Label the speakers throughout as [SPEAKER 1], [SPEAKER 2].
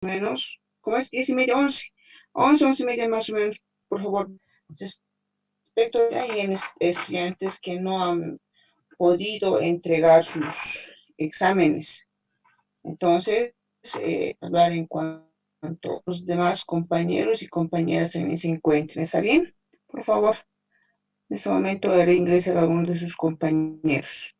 [SPEAKER 1] menos, ¿cómo es? 10:30, 11. 11:30 más o menos, por favor. Respecto a hay estudiantes que no han podido entregar sus exámenes. Entonces, hablar en cuanto a los demás compañeros y compañeras también se encuentren. ¿Está bien? Por favor, en este momento haré ingresar a alguno de sus compañeros.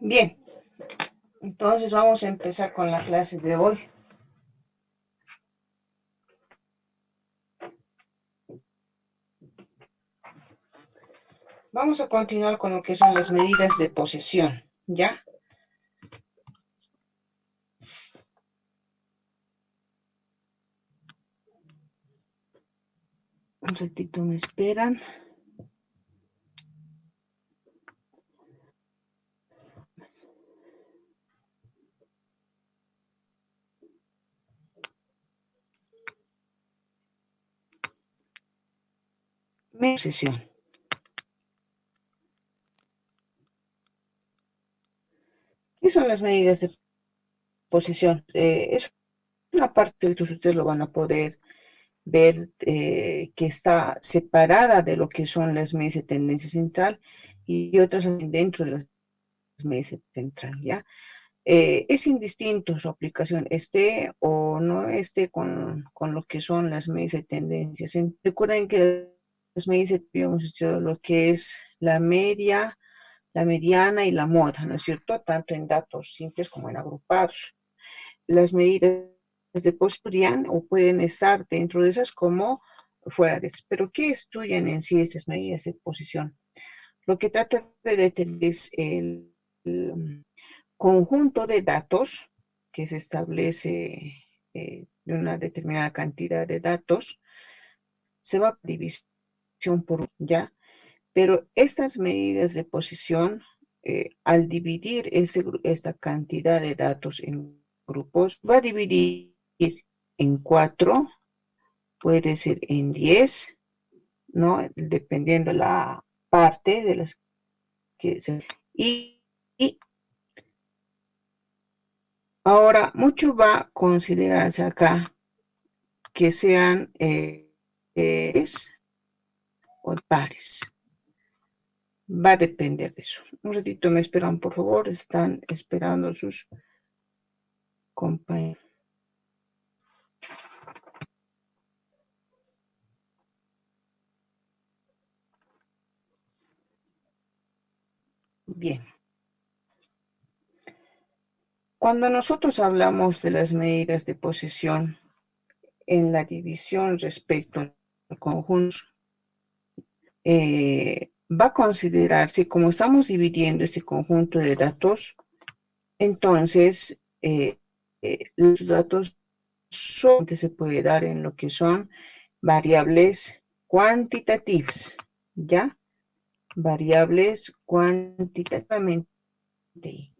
[SPEAKER 1] Bien, entonces vamos a empezar con la clase de hoy. Vamos a continuar con lo que son las medidas de posesión, ¿ya? Un ratito me esperan. Posesión. ¿Qué son las medidas de posesión? Es una parte del que ustedes lo van a poder ver que está separada de lo que son las medidas de tendencia central y otras dentro de las medidas de central, ¿ya? Es indistinto su aplicación, esté o no esté con lo que son las medidas de tendencia. Recuerden que las medidas habíamos estudiado lo que es la media, la mediana y la moda, ¿no es cierto? Tanto en datos simples como en agrupados. Las medidas de posesión o pueden estar dentro de esas como fuera de esas. Pero ¿qué estudian en sí estas medidas de posición? Lo que trata de determinar es el conjunto de datos que se establece de una determinada cantidad de datos, se va a división por ya, pero estas medidas de posición, al dividir esta cantidad de datos en grupos, va a dividir en 4, puede ser en 10, ¿no? Dependiendo la parte de las que se... y ahora, mucho va a considerarse acá que sean o pares. Va a depender de eso. Un ratito me esperan, por favor. Están esperando sus compañeros. Bien. Cuando nosotros hablamos de las medidas de posesión en la división respecto al conjunto, va a considerarse, como estamos dividiendo este conjunto de datos, entonces los datos solamente se puede dar en lo que son variables cuantitativas, ¿ya? Variables cuantitativamente.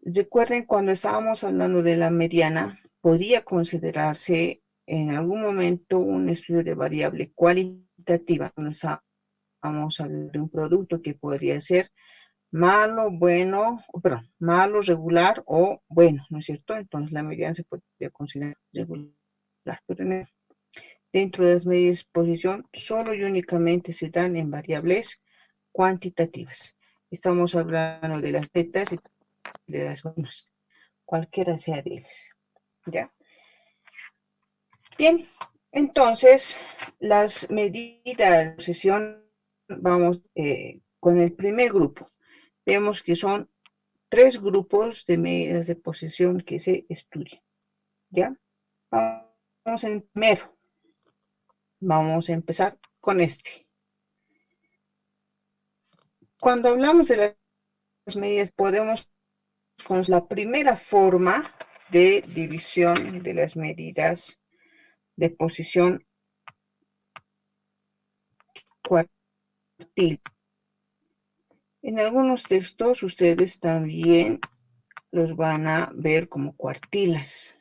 [SPEAKER 1] Recuerden, cuando estábamos hablando de la mediana, podía considerarse en algún momento un estudio de variable cualitativa. Cuando estábamos hablando de un producto que podría ser malo, bueno, perdón, malo, regular o bueno, ¿no es cierto? Entonces la mediana se podría considerar regular. Pero dentro de las medidas de exposición, solo y únicamente se dan en variables cuantitativas. Estamos hablando de las betas y de las buenas, cualquiera sea de ellas. ¿Ya? Bien, entonces las medidas de posesión, vamos con el primer grupo. Vemos que son 3 grupos de medidas de posesión que se estudian. ¿Ya? Vamos en primero. Vamos a empezar con este. Cuando hablamos de las medidas, podemos con la primera forma de división de las medidas de posición cuartil. En algunos textos ustedes también los van a ver como cuartilas.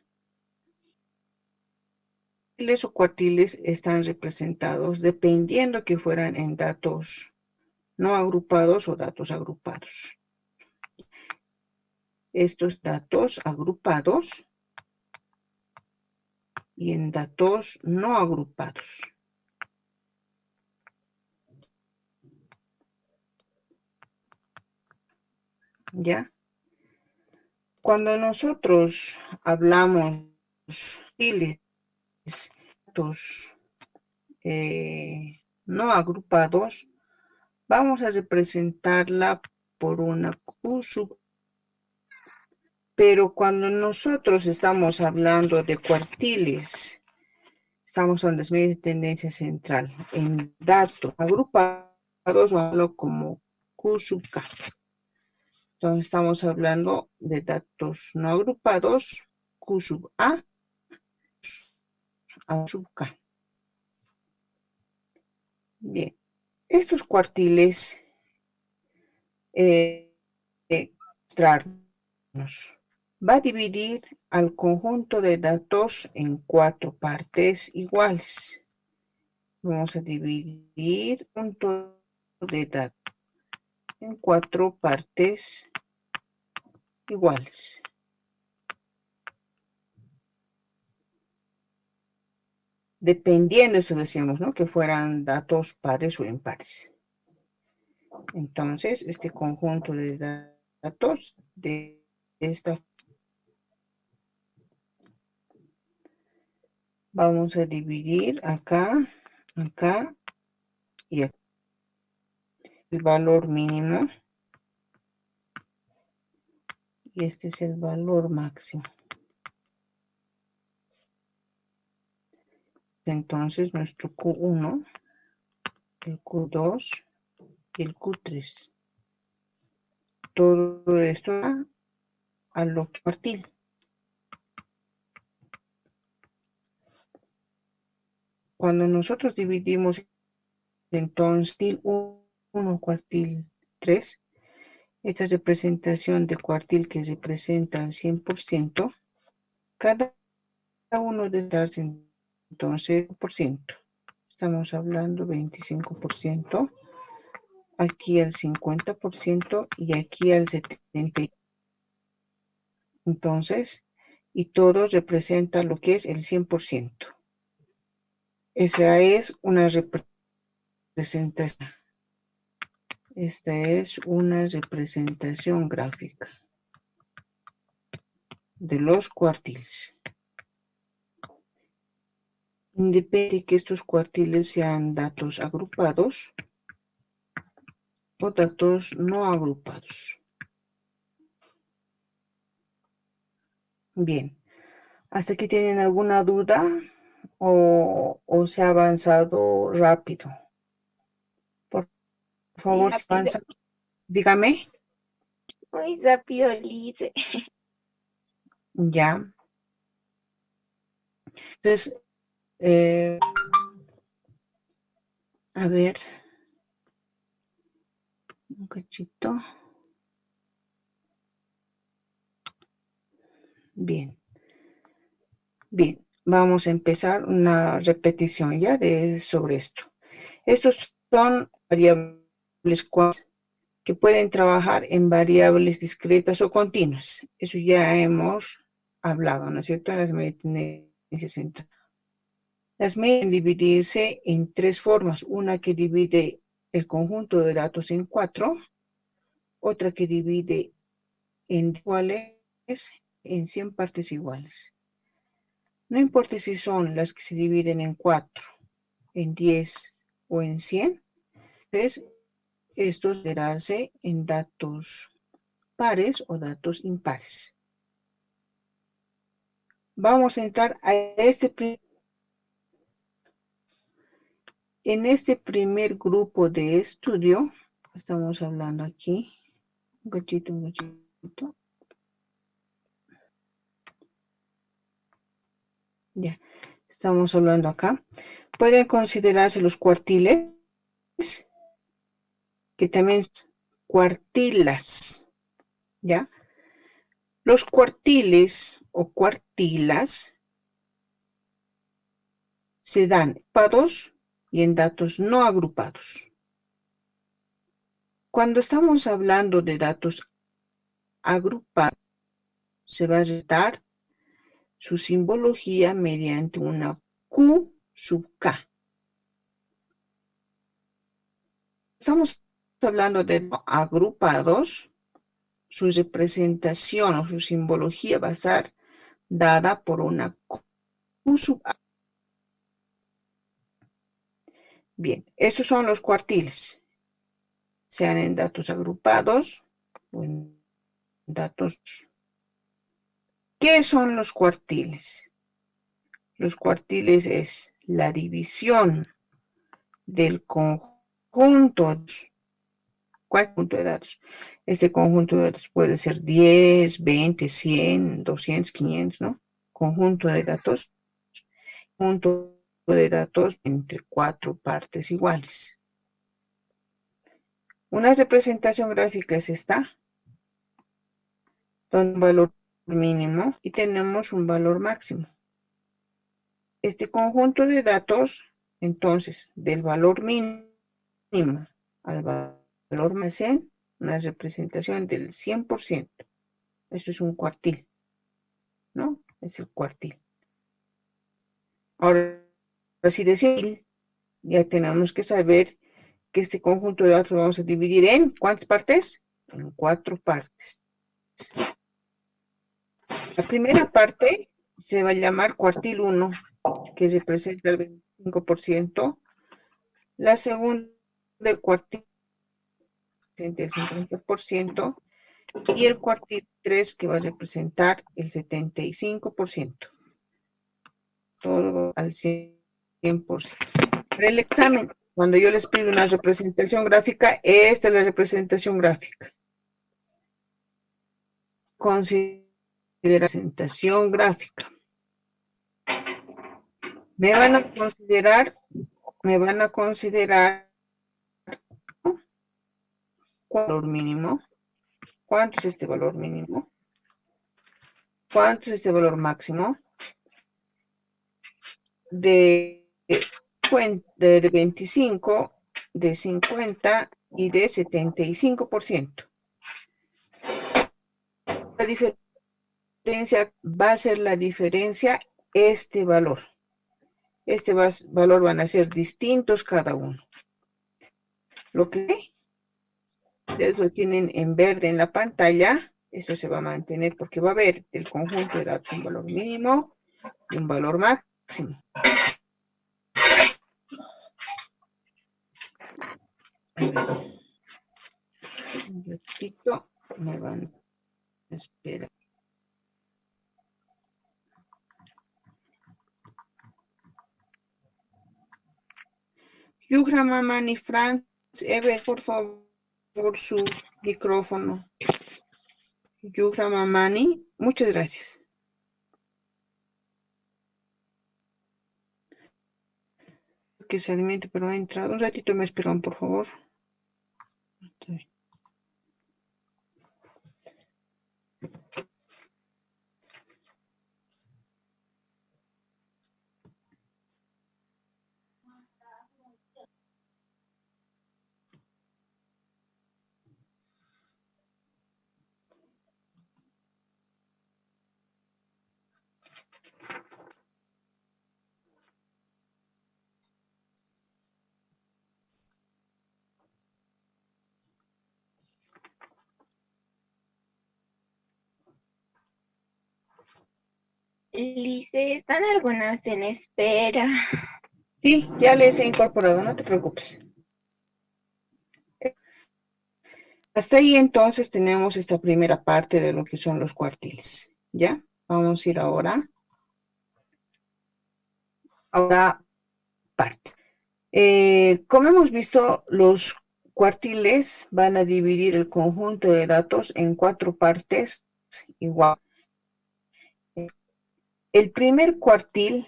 [SPEAKER 1] Cuartiles o cuartiles están representados dependiendo que fueran en datos no agrupados o datos agrupados. Estos datos agrupados y en datos no agrupados. ¿Ya? Cuando nosotros hablamos de datos no agrupados, vamos a representarla por una Q sub. Pero cuando nosotros estamos hablando de cuartiles, estamos hablando de medidas de tendencia central. En datos agrupados, hablo como Q sub K. Entonces estamos hablando de datos no agrupados, Q sub A sub K. Bien, estos cuartiles va a dividir al conjunto de datos en 4 partes iguales. Vamos a dividir un conjunto de datos en 4 partes iguales. Dependiendo, eso decíamos, ¿no? Que fueran datos pares o impares. Entonces, este conjunto de datos de esta vamos a dividir acá, acá y aquí. El valor mínimo y este es el valor máximo. Entonces, nuestro Q1, el Q2 y el Q3. Todo esto a lo cuartil. Cuando nosotros dividimos entonces 1 cuartil 3, esta representación de cuartil que representa el 100%, cada uno de las entonces por ciento. Estamos hablando 25%, aquí al 50% y aquí al 70%. Entonces, y todo representa lo que es el 100%. Esa es una representación. Esta es una representación gráfica de los cuartiles. Independiente que estos cuartiles sean datos agrupados o datos no agrupados. Bien, ¿hasta aquí tienen alguna duda o se ha avanzado rápido? Por Por favor, si
[SPEAKER 2] rápido.
[SPEAKER 1] avanza, dígame.
[SPEAKER 2] Muy rápido, Lice.
[SPEAKER 1] Ya. Entonces, eh, a ver, un cachito. Bien, bien. Vamos a empezar una repetición ya sobre esto. Estos son variables que pueden trabajar en variables discretas o continuas. Eso ya hemos hablado, ¿no es cierto? En las medidas de tendencia central. Las medidas pueden dividirse en tres formas. Una que divide el conjunto de datos en 4, otra que divide en iguales en 100 partes iguales. No importa si son las que se dividen en 4, en 10 o en 100, entonces esto considerarse en datos pares o datos impares. Vamos a entrar a en este primer grupo de estudio. Estamos hablando aquí, un cachito, un cachito. Ya, estamos hablando acá. Pueden considerarse los cuartiles, que también cuartilas, ¿ya? Los cuartiles o cuartilas se dan agrupados y en datos no agrupados. Cuando estamos hablando de datos agrupados, se va a dar su simbología mediante una Q sub K. Estamos hablando de agrupados, su representación o su simbología va a estar dada por una Q sub A. Bien, esos son los cuartiles, sean en datos agrupados o en datos. ¿Qué son los cuartiles? Los cuartiles es la división del conjunto. ¿Cuál conjunto de datos? Este conjunto de datos puede ser 10, 20, 100, 200, 500, ¿no? Conjunto de datos. Conjunto de datos entre 4 partes iguales. Una representación gráfica es esta, donde un valor mínimo y tenemos un valor máximo. Este conjunto de datos, entonces, del valor mínimo al valor más en una representación del 100%. Eso es un cuartil, ¿no? Es el cuartil. Ahora, si decimos, ya tenemos que saber que este conjunto de datos lo vamos a dividir en ¿cuántas partes? En 4 partes. La primera parte se va a llamar cuartil 1, que representa el 25%. La segunda, el cuartil representa el 50%. Y el cuartil 3, que va a representar el 75%. Todo al 100%. Para el examen, cuando yo les pido una representación gráfica, esta es la representación gráfica. Considera representación gráfica. Me van a considerar valor mínimo. ¿Cuánto es este valor mínimo? ¿Cuánto es este valor máximo? De 25, de 50 y de 75%. La diferencia va a ser la diferencia este valor. Este valor van a ser distintos cada uno. Lo que ustedes lo tienen en verde en la pantalla, eso se va a mantener porque va a haber del conjunto de datos un valor mínimo y un valor máximo. Un ratito, me van a esperar. Yuhra, Mamani, Fran, Eve, por favor, su micrófono. Yufra Mamani, muchas gracias. Que se alimente, pero ha entrado. Un ratito me esperan, por favor.
[SPEAKER 2] Lice, están algunas en espera.
[SPEAKER 1] Sí, ya les he incorporado, no te preocupes. Hasta ahí entonces tenemos esta primera parte de lo que son los cuartiles. ¿Ya? Vamos a ir ahora a la parte. Como hemos visto, los cuartiles van a dividir el conjunto de datos en 4 partes igual. El primer cuartil,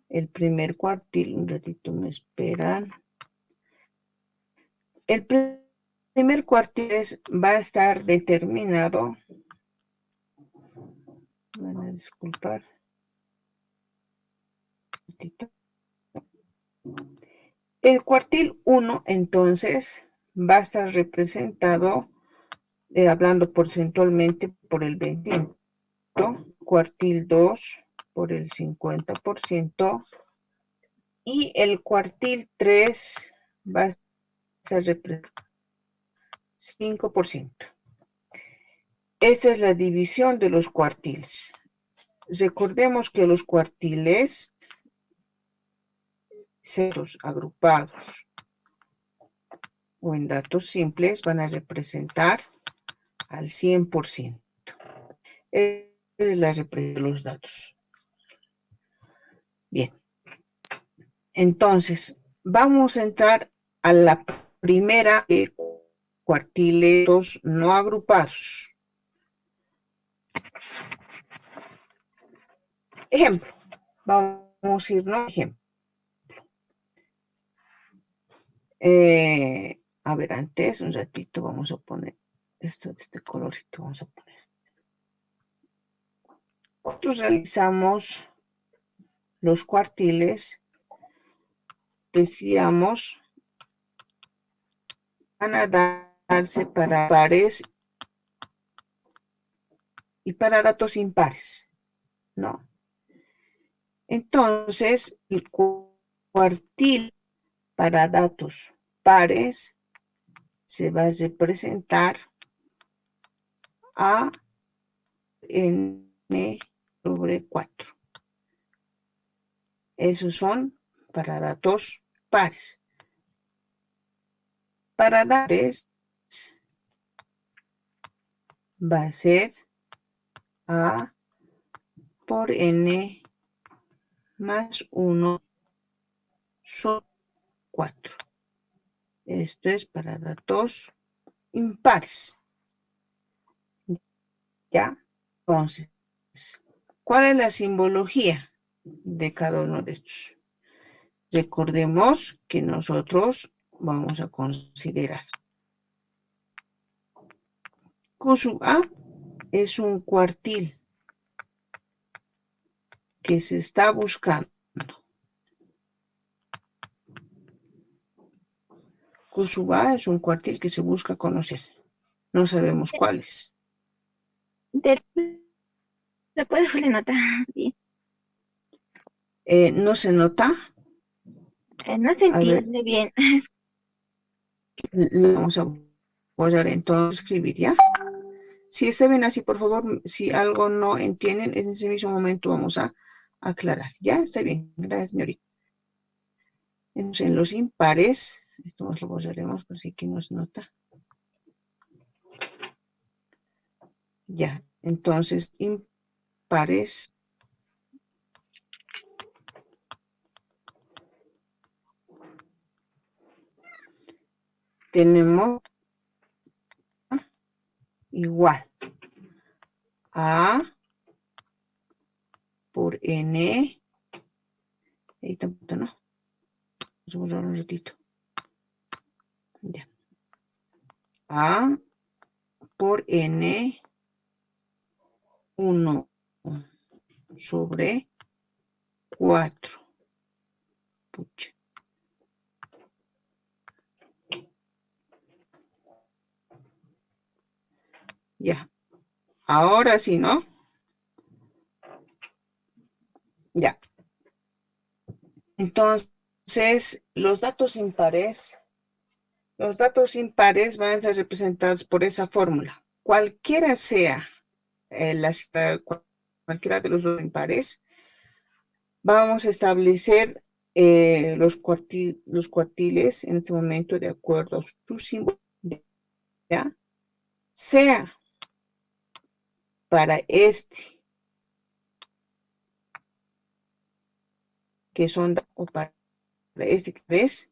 [SPEAKER 1] un ratito me esperan. El primer cuartil va a estar determinado, van a disculpar, un ratito. El cuartil 1, entonces, va a estar representado, hablando porcentualmente, por el 20%, cuartil 2 por el 50%, y el cuartil 3 va a estar representado 5%. Esta es la división de los cuartiles. Recordemos que los cuartiles, ceros agrupados o en datos simples, van a representar al 100%. Esa es la representación de los datos. Bien. Entonces, vamos a entrar a la primera de cuartiles no agrupados. Ejemplo. Vamos a irnos a ejemplo. A ver, antes, un ratito, vamos a poner esto de este colorito, vamos a poner. Nosotros realizamos los cuartiles, decíamos, van a darse para pares y para datos impares, ¿no? Entonces, el cuartil para datos pares se va a representar a n sobre 4. Esos son para datos pares. Para datos va a ser a por n más 1 sobre 4. Esto es para datos impares. ¿Ya? Entonces, ¿cuál es la simbología de cada uno de estos? Recordemos que nosotros vamos a considerar Q sub A es un cuartil que se está buscando. Q sub A es un cuartil que se busca conocer. No sabemos cuál es.
[SPEAKER 2] ¿Se puede volver a notar? Bien.
[SPEAKER 1] ¿No se nota?
[SPEAKER 2] No se
[SPEAKER 1] A ver,
[SPEAKER 2] entiende bien.
[SPEAKER 1] le vamos a poner entonces escribir, ¿ya? Si está bien así, por favor, si algo no entienden, en ese mismo momento vamos a aclarar. Ya está bien, gracias, señorita. Entonces, en los impares, esto más lo borraremos por si aquí nos nota. Ya, entonces, impares. tenemos igual A por N. Ahí tampoco, ¿no? Vamos a borrar un ratito. Ya. A por N 1 sobre 4. Pucha. Ya. Ahora sí, ¿no? Ya. Entonces, los datos impares van a ser representados por esa fórmula. Cualquiera sea cualquiera de los dos impares, vamos a establecer los cuartiles en este momento de acuerdo a su símbolo, ¿ya? Sea para este, que son, o para este que ves,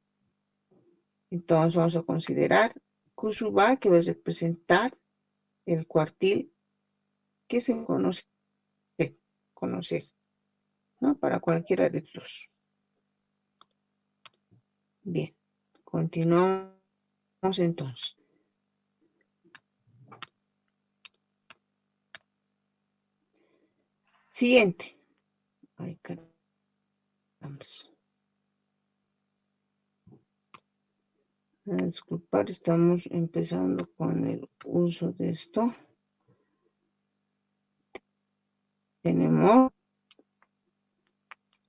[SPEAKER 1] entonces vamos a considerar Q sub A, que va a representar el cuartil que se conocer, ¿no? Para cualquiera de estos. Bien, continuamos entonces. Siguiente. Ay, caramba. Disculpar, estamos empezando con el uso de esto. Tenemos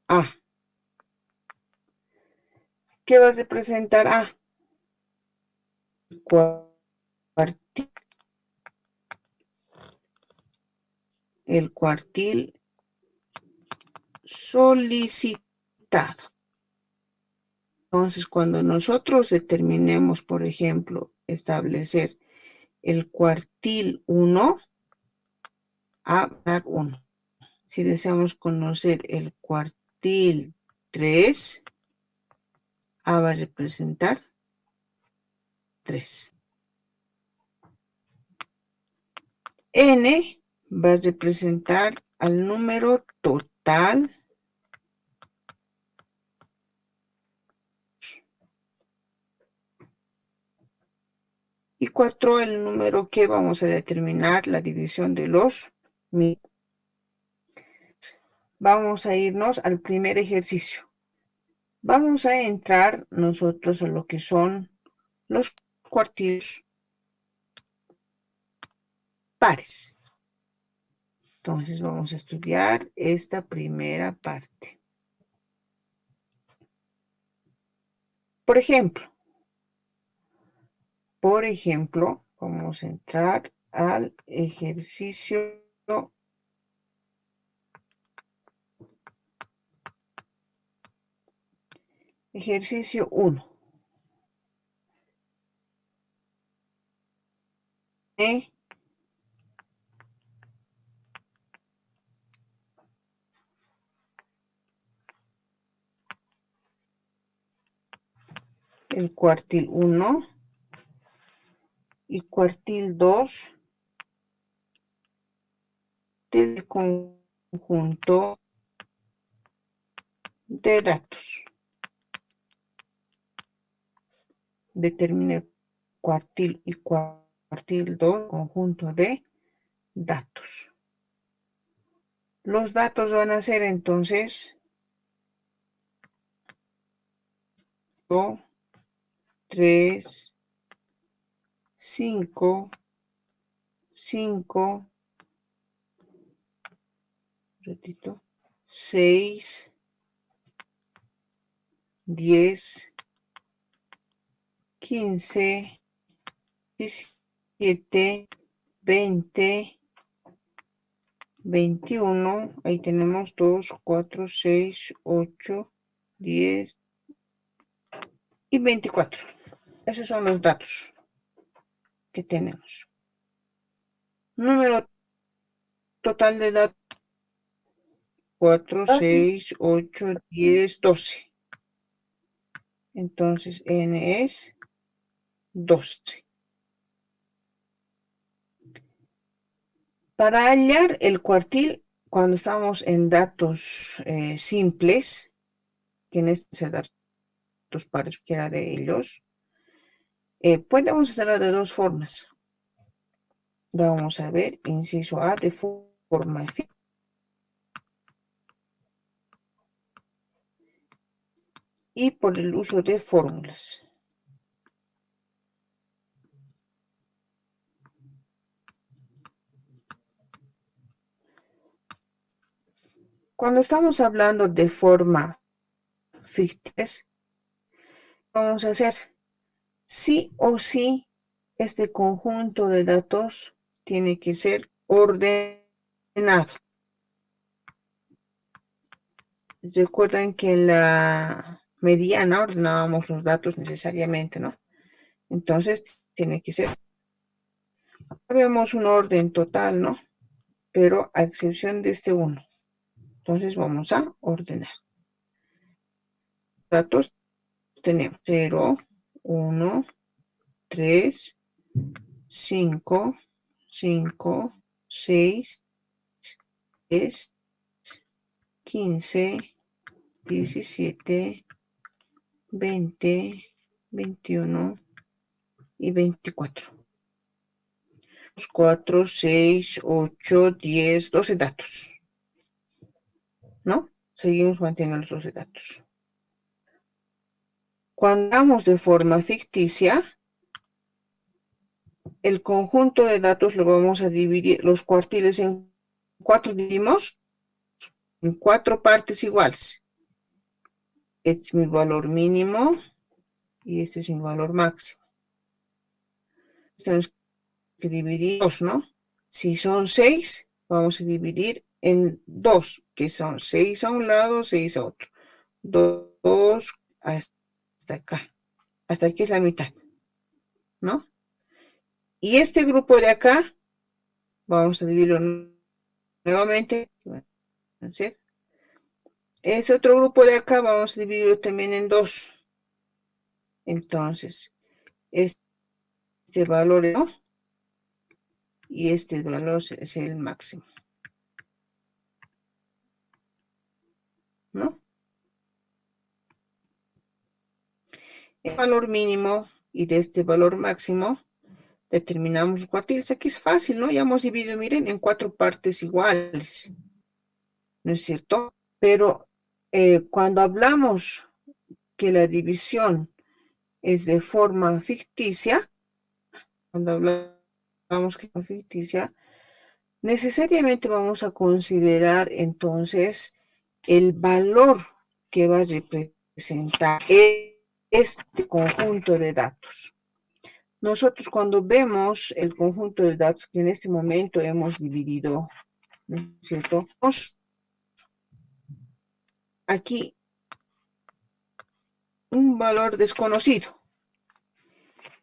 [SPEAKER 1] A. ¿Qué vas a presentar A? El cuartil solicitado. Entonces, cuando nosotros determinemos, por ejemplo, establecer el cuartil 1, A va a dar 1. Si deseamos conocer el cuartil 3, A va a representar 3. N va a representar al número total y 4 el número que vamos a determinar la división de los mil. Vamos a irnos al primer ejercicio. Vamos a entrar nosotros a lo que son los cuartiles pares. Entonces vamos a estudiar esta primera parte. Por ejemplo, vamos a entrar al ejercicio Ejercicio 1. El cuartil 1 y cuartil 2 del conjunto de datos. Determine cuartil y cuartil 2 conjunto de datos. Los datos van a ser entonces 3, 5, 6, 10, 15, 17, 20, 21, ahí tenemos 2, 4, 6, 8, 10 y 24. Esos son los datos que tenemos. Número total de datos 4, 6, 8, 10, 12. Entonces N es 12. Para hallar el cuartil, cuando estamos en datos simples, que en este es datos pares, cualquiera de ellos, podemos hacerlo de dos formas. Vamos a ver, inciso A, de forma ficticia. Y por el uso de fórmulas. Cuando estamos hablando de forma ficticia, vamos a hacer sí o sí este conjunto de datos tiene que ser ordenado. Recuerden que en la mediana ordenábamos los datos necesariamente, ¿no? Entonces tiene que ser. Vemos un orden total, ¿no? Pero a excepción de este 1. Entonces vamos a ordenar. Datos tenemos 0, 1, 3, 5, 5, 6, 10, 15, 17, 20, 21 y 24. 4, 6, 8, 10, 12 datos. ¿No? Seguimos manteniendo los 12 datos. Cuando damos de forma ficticia, el conjunto de datos lo vamos a dividir, los cuartiles en 4, dividimos en 4 partes iguales. Este es mi valor mínimo y este es mi valor máximo. Tenemos que dividir 2, ¿no? Si son 6, vamos a dividir en 2, que son 6 a un lado, 6 a otro. 2 hasta acá. Hasta aquí es la mitad, ¿no? Y este grupo de acá, vamos a dividirlo nuevamente. ¿Sí? Ese otro grupo de acá vamos a dividirlo también en 2. Entonces, este valor, ¿no? Y este valor es el máximo, ¿no? El valor mínimo y de este valor máximo determinamos los cuartiles. Aquí es fácil, ¿no? Ya hemos dividido, miren, en 4 partes iguales, ¿no es cierto? Pero cuando hablamos que la división es de forma ficticia, cuando hablamos que es ficticia, necesariamente vamos a considerar entonces el valor que va a representar este conjunto de datos. Nosotros cuando vemos el conjunto de datos que en este momento hemos dividido, ¿no es cierto? Aquí un valor desconocido.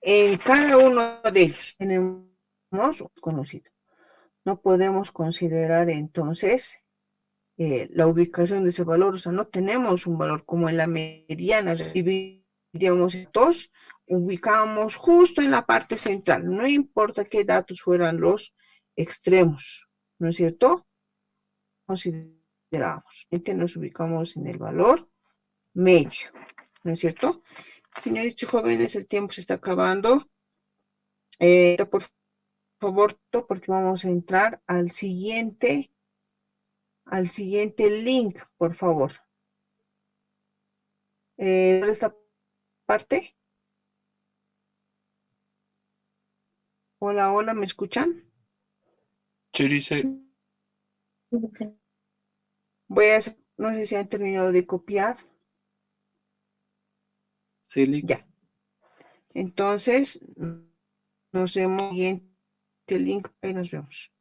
[SPEAKER 1] En cada uno de ellos tenemos un desconocido. No podemos considerar entonces la ubicación de ese valor, o sea, no tenemos un valor como en la mediana, dividíamos en 2, ubicamos justo en la parte central, no importa qué datos fueran los extremos, ¿no es cierto? Consideramos, nos ubicamos en el valor medio, ¿no es cierto? Señoritos y jóvenes, el tiempo se está acabando. Por favor, porque vamos a entrar al siguiente link, por favor. Esta parte. Hola, hola, ¿me escuchan?
[SPEAKER 3] Sí, dice.
[SPEAKER 1] Voy a hacer, no sé si han terminado de copiar.
[SPEAKER 3] Sí, link.
[SPEAKER 1] Ya. Entonces, nos vemos en el link y nos vemos.